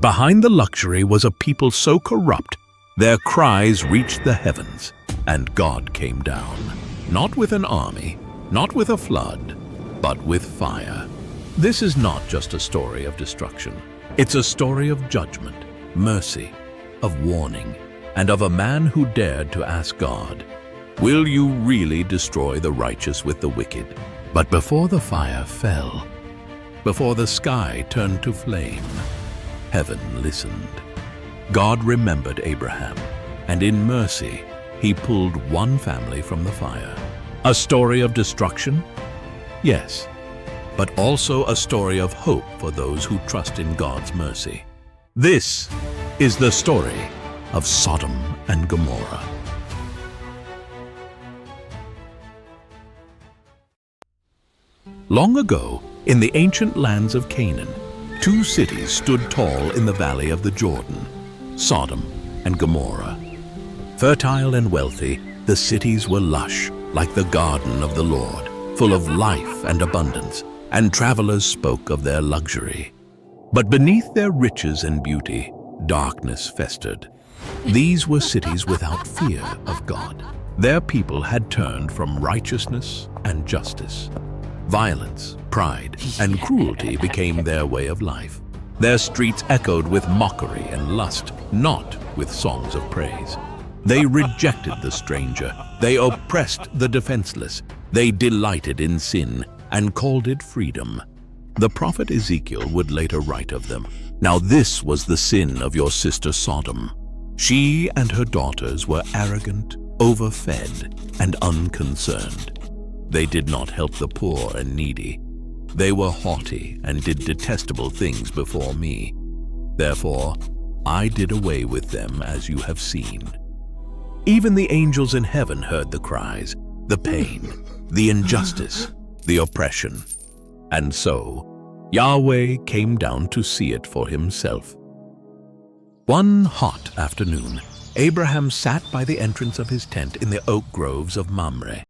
behind the luxury was a people so corrupt, their cries reached the heavens, and God came down, not with an army, not with a flood, but with fire. This is not just a story of destruction. It's a story of judgment, mercy, of warning, and of a man who dared to ask God, "Will you really destroy the righteous with the wicked?" But before the fire fell, before the sky turned to flame, heaven listened. God remembered Abraham, and in mercy, he pulled one family from the fire. A story of destruction? Yes, but also a story of hope for those who trust in God's mercy. This is the story of Sodom and Gomorrah. Long ago, in the ancient lands of Canaan, two cities stood tall in the valley of the Jordan, Sodom and Gomorrah. Fertile and wealthy, the cities were lush, like the garden of the Lord, full of life and abundance, and travelers spoke of their luxury. But beneath their riches and beauty, darkness festered. These were cities without fear of God. Their people had turned from righteousness and justice. Violence, pride, and cruelty became their way of life. Their streets echoed with mockery and lust, not with songs of praise. They rejected the stranger. They oppressed the defenseless. They delighted in sin and called it freedom. The prophet Ezekiel would later write of them, "Now this was the sin of your sister Sodom. She and her daughters were arrogant, overfed, and unconcerned. They did not help the poor and needy. They were haughty and did detestable things before me. Therefore, I did away with them as you have seen." Even the angels in heaven heard the cries, the pain, the injustice, the oppression. And so, Yahweh came down to see it for himself. One hot afternoon, Abraham sat by the entrance of his tent in the oak groves of Mamre.